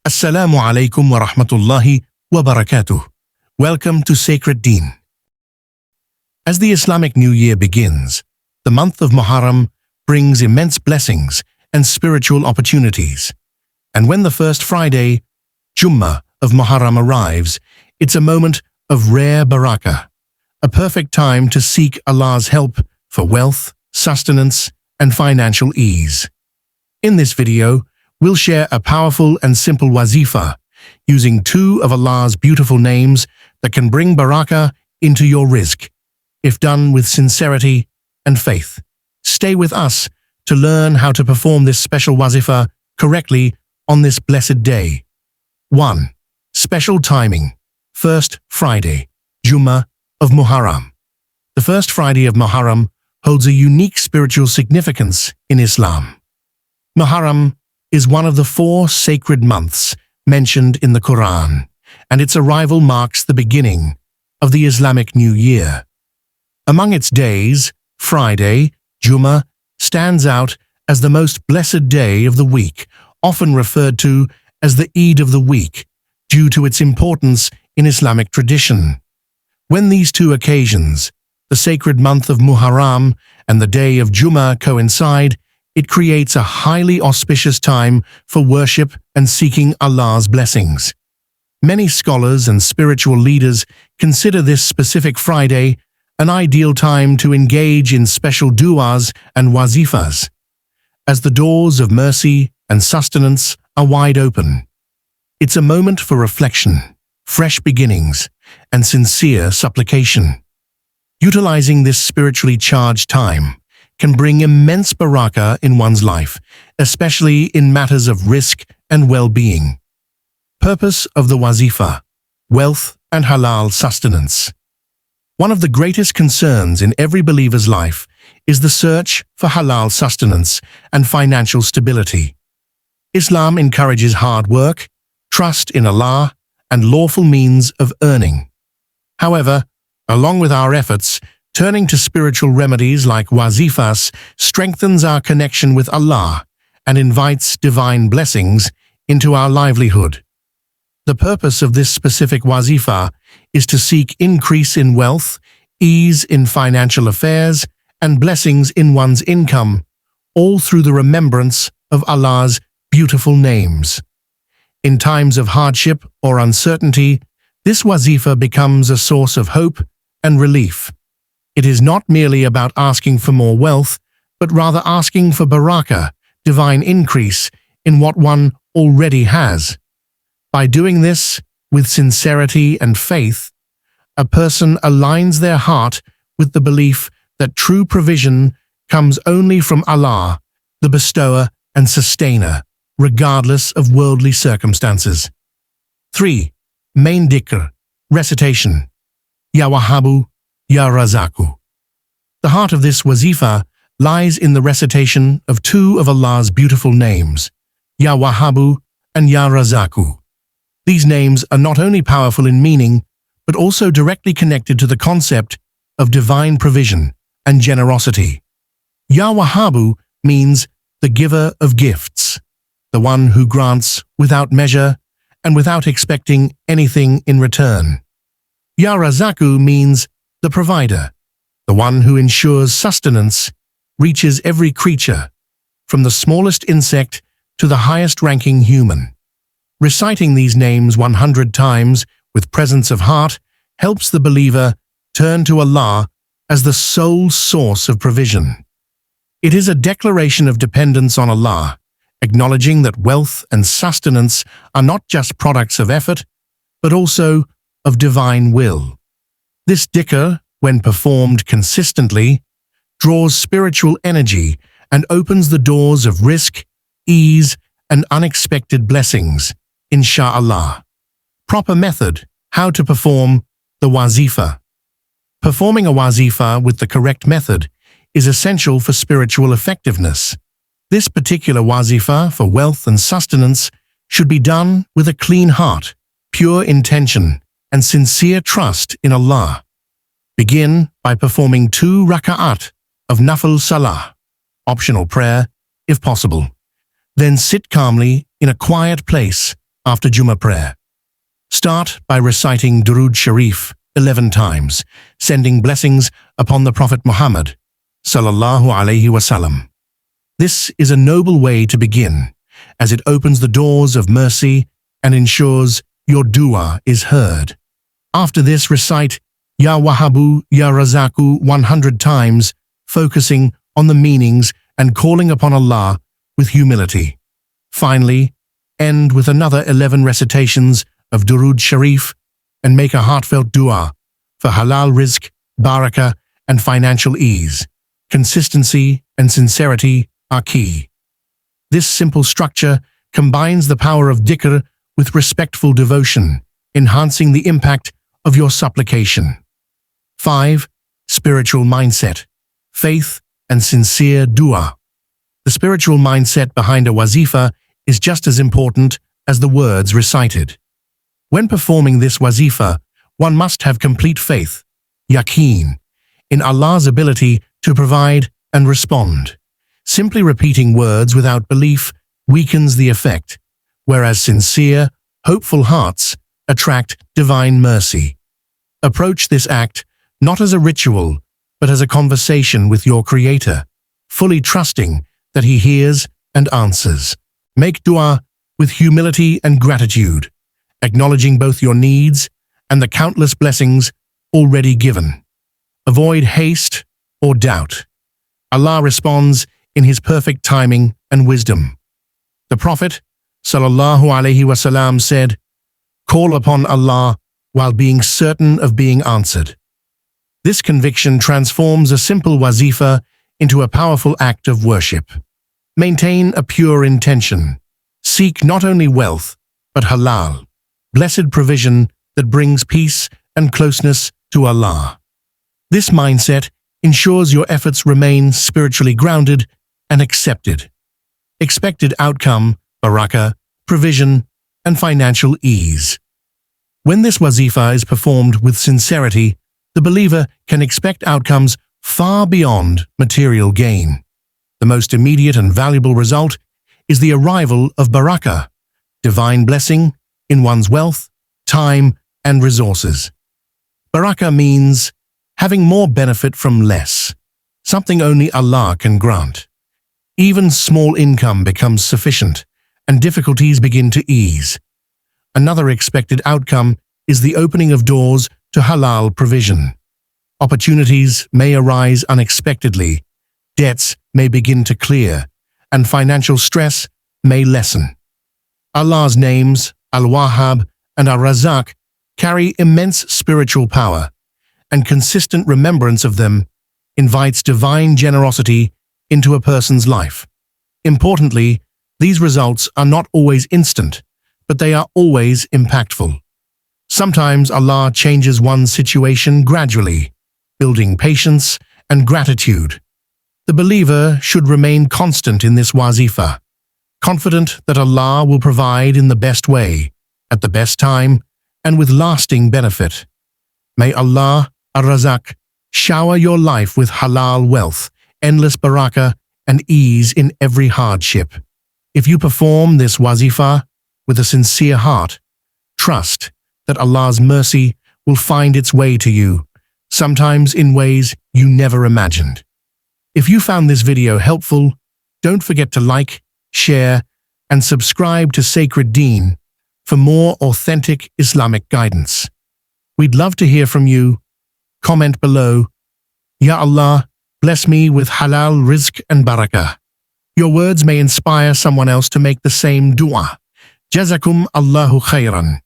Assalamu alaikum wa rahmatullahi wa barakatuh. Welcome to Sacred Deen. As the Islamic New Year begins, the month of Muharram brings immense blessings and spiritual opportunities. And when the first Friday, Jumma of Muharram arrives, it's a moment of rare barakah, a perfect time to seek Allah's help for wealth, sustenance, and financial ease. In this video, we'll share a powerful and simple wazifa using two of Allah's beautiful names that can bring barakah into your rizq, if done with sincerity and faith. Stay with us to learn how to perform this special wazifa correctly on this blessed day. 1. Special timing. First Friday, Jumma of Muharram. The first Friday of Muharram holds a unique spiritual significance in Islam. Muharram is one of the 4 sacred months mentioned in the Quran, and its arrival marks the beginning of the Islamic New Year. Among its days, Friday, Jumma, stands out as the most blessed day of the week, often referred to as the Eid of the week, due to its importance in Islamic tradition. When these two occasions, the sacred month of Muharram and the day of Jumma, coincide, it creates a highly auspicious time for worship and seeking Allah's blessings. Many scholars and spiritual leaders consider this specific Friday an ideal time to engage in special du'as and wazifas, as the doors of mercy and sustenance are wide open. It's a moment for reflection, fresh beginnings, and sincere supplication. Utilizing this spiritually charged time can bring immense barakah in one's life, especially in matters of rizq and well-being. Purpose of the wazifa: wealth and halal sustenance. One of the greatest concerns in every believer's life is the search for halal sustenance and financial stability. Islam encourages hard work, trust in Allah, and lawful means of earning. However, along with our efforts, turning to spiritual remedies like wazifas strengthens our connection with Allah and invites divine blessings into our livelihood. The purpose of this specific wazifa is to seek increase in wealth, ease in financial affairs, and blessings in one's income, all through the remembrance of Allah's beautiful names. In times of hardship or uncertainty, this wazifa becomes a source of hope and relief. It is not merely about asking for more wealth, but rather asking for barakah, divine increase, in what one already has. By doing this with sincerity and faith, a person aligns their heart with the belief that true provision comes only from Allah, the bestower and sustainer, regardless of worldly circumstances. 3. Main Dhikr, recitation. Ya Wahhabu, Ya Razzaqu. The heart of this wazifa lies in the recitation of two of Allah's beautiful names, Ya Wahhabu and Ya Razzaqu. These names are not only powerful in meaning, but also directly connected to the concept of divine provision and generosity. Ya Wahhabu means the giver of gifts, the one who grants without measure and without expecting anything in return. Ya Razzaqu means the provider, the one who ensures sustenance reaches every creature, from the smallest insect to the highest-ranking human. Reciting these names 100 times with presence of heart helps the believer turn to Allah as the sole source of provision. It is a declaration of dependence on Allah, acknowledging that wealth and sustenance are not just products of effort, but also of divine will. This dhikr, when performed consistently, draws spiritual energy and opens the doors of rizq, ease, and unexpected blessings, Sha Allah. Proper method: how to perform the wazifa. Performing a wazifa with the correct method is essential for spiritual effectiveness. This particular wazifa for wealth and sustenance should be done with a clean heart, pure intention, and sincere trust in Allah. Begin by performing 2 raka'at of nafil salah, optional prayer if possible. Then sit calmly in a quiet place, after Jumma prayer. Start by reciting Durood Sharif 11 times, sending blessings upon the Prophet Muhammad, sallallahu alaihi wasallam. This is a noble way to begin, as it opens the doors of mercy and ensures your dua is heard. After this, recite Ya Wahhabu, Ya Razzaqu 100 times, focusing on the meanings and calling upon Allah with humility. Finally, end with another 11 recitations of Durood Sharif and make a heartfelt dua for halal rizq, barakah, and financial ease. Consistency and sincerity are key. This simple structure combines the power of Dhikr with respectful devotion, enhancing the impact of your supplication. 5. Spiritual mindset, faith, and sincere dua. The spiritual mindset behind a wazifa is just as important as the words recited. When performing this wazifa, one must have complete faith, yaqeen, in Allah's ability to provide and respond. Simply repeating words without belief weakens the effect, whereas sincere, hopeful hearts attract divine mercy. Approach this act not as a ritual, but as a conversation with your Creator, fully trusting that He hears and answers. Make dua with humility and gratitude, acknowledging both your needs and the countless blessings already given. Avoid haste or doubt. Allah responds in His perfect timing and wisdom. The Prophet, sallallahu alaihi wasallam, said, "Call upon Allah while being certain of being answered." This conviction transforms a simple wazifa into a powerful act of worship. Maintain a pure intention. Seek not only wealth, but halal, blessed provision that brings peace and closeness to Allah. This mindset ensures your efforts remain spiritually grounded and accepted. Expected outcome, barakah, provision, and financial ease. When this wazifa is performed with sincerity, the believer can expect outcomes far beyond material gain. The most immediate and valuable result is the arrival of barakah, divine blessing, in one's wealth, time, and resources. Barakah means having more benefit from less, something only Allah can grant. Even small income becomes sufficient, and difficulties begin to ease. Another expected outcome is the opening of doors to halal provision. Opportunities may arise unexpectedly, debts may begin to clear, and financial stress may lessen. Allah's names, Al-Wahhab and Ar-Razzaq, carry immense spiritual power, and consistent remembrance of them invites divine generosity into a person's life. Importantly, these results are not always instant, but they are always impactful. Sometimes Allah changes one's situation gradually, building patience and gratitude. The believer should remain constant in this wazifa, confident that Allah will provide in the best way, at the best time, and with lasting benefit. May Allah, Ar-Razzaq, shower your life with halal wealth, endless barakah, and ease in every hardship. If you perform this wazifa with a sincere heart, trust that Allah's mercy will find its way to you, sometimes in ways you never imagined. If you found this video helpful, don't forget to like, share, and subscribe to Sacred Deen for more authentic Islamic guidance. We'd love to hear from you. Comment below. Ya Allah, bless me with halal rizq and barakah. Your words may inspire someone else to make the same dua. Jazakum Allahu khairan.